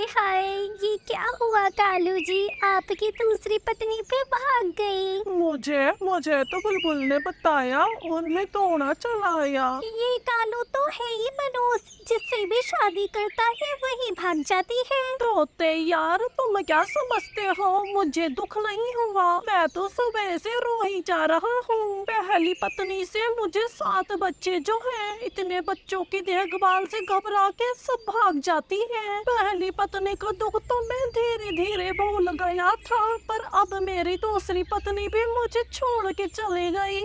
हाय हाय, ये क्या हुआ कालू जी, आपकी दूसरी पत्नी पे भाग गई। मुझे मुझे तो बुलबुल ने बताया और मैं दौड़ा चला आया। ये कालू तो है ही मनोज, जिससे भी शादी करता है वही भाग जाती है। तोते यार, तुम क्या समझते हो, मुझे दुख नहीं हुआ। मैं तो सुबह से रो ही जा रहा हूँ। पहली पत्नी से मुझे 7 बच्चे जो हैं, इतने बच्चों की देखभाल से घबरा के सब भाग जाती हैं। पहली पत्नी का दुख तो मैं धीरे धीरे भूल गया था, पर अब मेरी दूसरी पत्नी भी मुझे छोड़ के चली गई।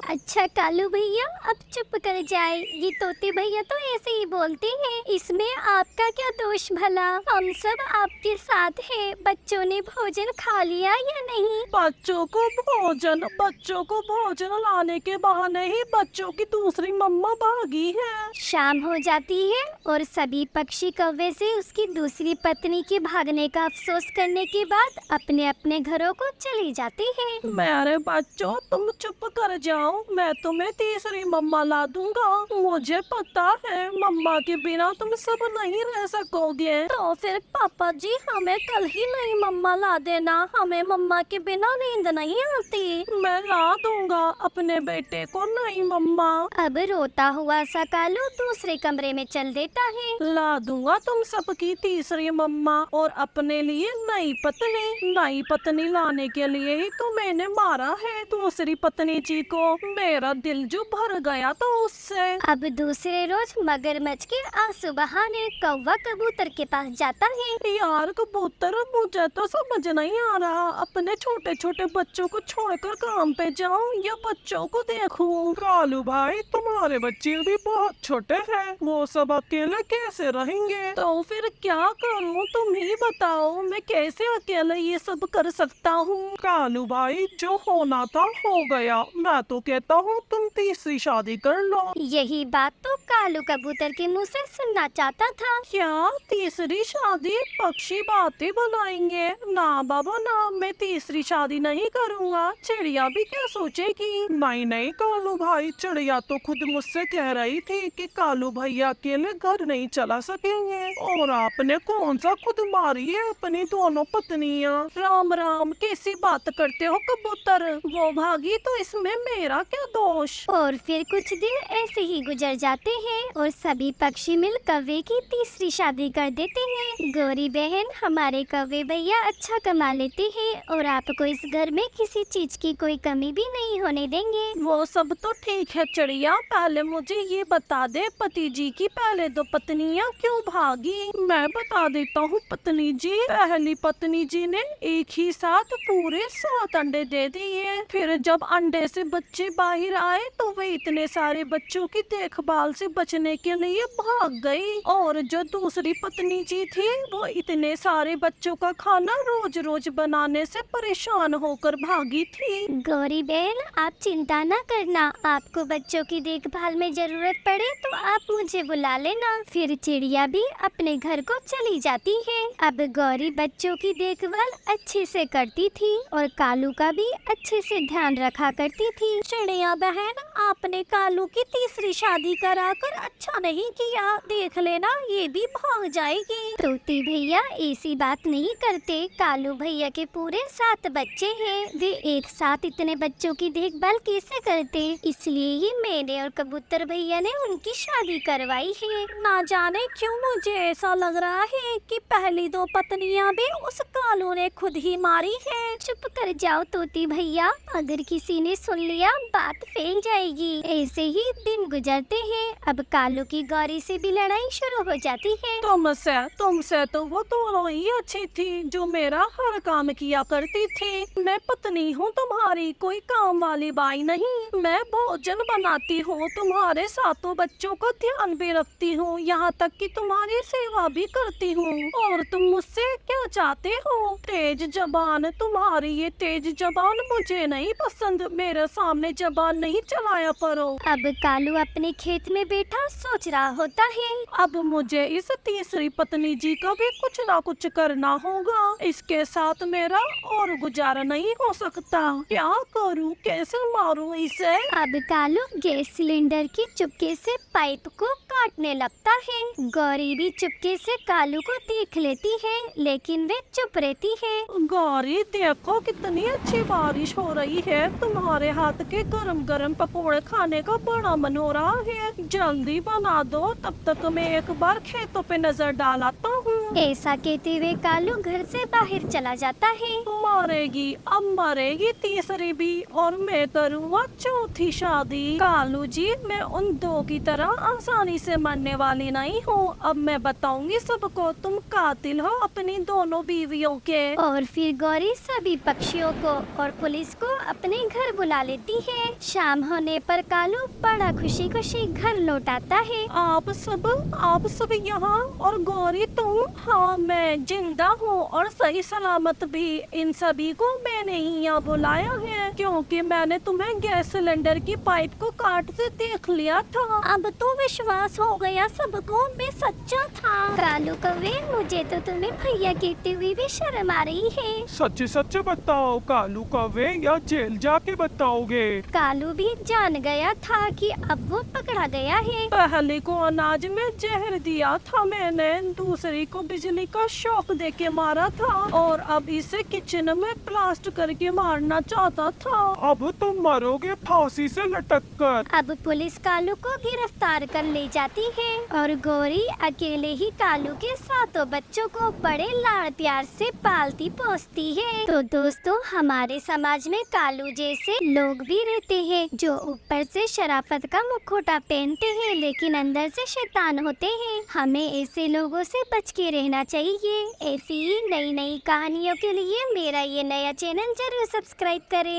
अच्छा कालू भैया, अब चुप कर जाए। ये तोते भैया तो ऐसे ही बोलते हैं, इसमें आपका क्या दोष भला। हम सब आपके साथ हैं। बच्चों ने भोजन खा लिया या नहीं? बच्चों को भोजन लाने के बहाने ही बच्चों की दूसरी मम्मा भागी है। शाम हो जाती है और सभी पक्षी कौवे से उसकी दूसरी पत्नी के भागने का अफसोस करने के बाद अपने अपने घरों को चली जाते हैं। मेरे बच्चों, तुम चुप कर जाओ, मैं तुम्हें तीसरी मम्मा ला दूंगा। मुझे पता है मम्मा के बिना तुम सब नहीं रह सकोगे। तो फिर पापा जी, हमें कल ही नई मम्मा ला देना, हमें मम्मा के बिना नींद नहीं आती। मैं ला दूंगा अपने बेटे को नई मम्मा। अब रोता हुआ सा कालू दूसरे कमरे में चल देता है। ला दूंगा तुम सबकी तीसरी मम्मा और अपने लिए नई पत्नी। नई पत्नी लाने के लिए ही तो मैंने मारा है दूसरी पत्नी जी को। मेरा दिल जो भर गया था उससे। अब दूसरे रोज मगरमच्छ के आंसू बहाने कौवा कबूतर के पास जाता है। यार कबूतर, मुझे तो समझ नहीं आ रहा, अपने छोटे छोटे बच्चों को छोड़कर काम पे जाऊं या बच्चों को देखूं। कालू भाई, तुम्हारे बच्चे भी बहुत छोटे हैं, वो सब अकेले कैसे रहेंगे? तो फिर क्या करूं, तुम ही बताओ, मैं कैसे अकेले ये सब कर सकता हूँ? कालू भाई, जो होना था हो गया। मैं तो कहता हूँ तुम तीसरी शादी कर लो। यही बात तो कालू कबूतर के मुंह से सुनना चाहता था। क्या तीसरी शादी? पक्षी बातें बनाएंगे? ना बाबा ना, मैं तीसरी शादी नहीं करूँगा। चिड़िया भी क्या सोचेगी? नहीं नहीं कालू भाई, चिड़िया तो खुद मुझसे कह रही थी कि कालू भैया अकेले घर नहीं चला सकेंगे, और आपने कौन सा खुद मारी है अपनी दोनों पत्नियां। राम राम, कैसी बात करते हो कबूतर, वो भागी तो इसमें मेरा क्या दोष? और फिर कुछ दिन ऐसे ही गुजर जाते हैं और सभी पक्षी मिल कौवे की तीसरी शादी कर देते हैं। गौरी बहन, हमारे कौवे भैया अच्छा कमा लेते हैं और आपको इस घर में किसी चीज की कोई कमी भी नहीं होने देंगे। वो सब तो ठीक है चिड़िया, पहले मुझे ये बता दे, पति जी की पहले 2 पत्नियां क्यों भागी? मैं बता देता हूँ पत्नी जी। पहली पत्नी जी ने एक ही साथ पूरे 7 अंडे दे दिए। फिर जब अंडे से बच्चे बाहर आए तो वे इतने सारे बच्चों की देखभाल से बचने के लिए भाग गई। और जो दूसरी पत्नी जी थी, वो इतने सारे बच्चों का खाना रोज रोज बनाने से परेशान होकर भागी थी। गौरी बहन, आप चिंता न करना, आपको बच्चों की देखभाल में जरूरत पड़े तो आप मुझे बुला लेना। फिर चिड़िया भी अपने घर को चली जाती है। अब गौरी बच्चों की देखभाल अच्छे से करती थी और कालू का भी अच्छे से ध्यान रखा करती थी। चिड़िया बहन, आपने कालू की तीसरी शादी कराकर अच्छा नहीं किया, देख लेना ये भी भाग जाएगी। तोती भैया ऐसी बात नहीं करते, कालू भैया के पूरे 7 बच्चे हैं, वे एक साथ इतने बच्चों की देखभाल कैसे करते, इसलिए ही मैंने और कबूतर भैया ने उनकी शादी करवाई है। ना जाने क्यों मुझे ऐसा लग रहा है कि पहली 2 पत्नियां भी उस कालू ने खुद ही मारी है। चुप कर जाओ तोती भैया, अगर किसी ने सुन लिया बात फैल जाएगी। ऐसे ही दिन गुजरते हैं। अब कालू की गौरी से भी लड़ाई शुरू हो जाती है। तुमसे तो वो दोनों ही अच्छी थी, जो मेरा हर काम किया करती थी। मैं पत्नी हूँ तुम्हारी, कोई काम वाली बाई नहीं। मैं भोजन बनाती हूँ, तुम्हारे 7 बच्चों का ध्यान भी रखती हूँ, यहाँ तक कि तुम्हारी सेवा भी करती हूँ। और तुम मुझसे क्या चाहते हो? तेज जबान, तुम्हारी ये तेज जबान मुझे नहीं पसंद, मेरे सामने जबान नहीं चलाया करो। अब कालू अपने खेत में बैठा सोच रहा होता है। अब मुझे इस तीसरी पत्नी जी का भी कुछ ना कुछ करना होगा। इसके साथ मेरा और गुजारा नहीं हो सकता। क्या करूं, कैसे मारूं इसे? अब कालू गैस सिलेंडर की चुपके से पाइप को काटने लगता है। गौरी भी चुपके से कालू को देख लेती है, लेकिन वे चुप रहती है। गौरी देखो कितनी अच्छी बारिश हो रही है। तुम्हारे हाथ के गरम गरम पकोड़े खाने का बड़ा मन हो रहा है। जल्दी बना दो, तब तक मैं एक बार खेतों पे नजर डालता हूँ। ऐसा कहते हुए कालू घर से बाहर चला जाता है। मरेगी, अब मरेगी तीसरी भी, और मैं करूँगा चौथी शादी। कालू जी, मैं उन दो की तरह आसानी से मरने वाली नहीं हूँ। अब मैं बताऊंगी सबको तुम कातिल हो अपनी दोनों बीवियों के। और फिर गौरी सभी पक्षियों को और पुलिस को अपने घर बुला लेती है। शाम होने पर कालू बड़ा खुशी खुशी घर लौट आता है। आप सब यहाँ, और गौरी तुम? हाँ, मैं जिंदा हूँ और सही सलामत भी। इन सभी को मैंने ही यहाँ बुलाया है क्योंकि मैंने तुम्हें गैस सिलेंडर की पाइप को काट से देख लिया था। अब तो विश्वास हो गया सबको, मैं सच्चा था। कालू कौवे, मुझे तो तुम्हें भैया कहते हुए भी शर्म आ रही है। सच सच बताओ कालू कौवे, या जेल जाके बताओगे? कालू भी जान गया था कि अब वो पकड़ा गया है। पहले को अनाज में जहर दिया था मैंने, दूसरी को बिजली का शॉक देके मारा था, और अब इसे किचन में ब्लास्ट करके मारना चाहता था। अब तुम मरोगे फांसी से लटक कर। अब पुलिस कालू को गिरफ्तार कर ले जाती है और गौरी अकेले ही कालू के सातों बच्चों को बड़े लाड़ प्यार से पालती पोसती है। तो दोस्तों, हमारे समाज में कालू जैसे लोग भी रहते हैं जो ऊपर से शराफत का मुखौटा पहनते हैं लेकिन अंदर से शैतान होते हैं। हमें ऐसे लोगों से बच के रहना चाहिए। ऐसी ही नई नई कहानियों के लिए मेरा ये नया चैनल जरूर सब्सक्राइब करें।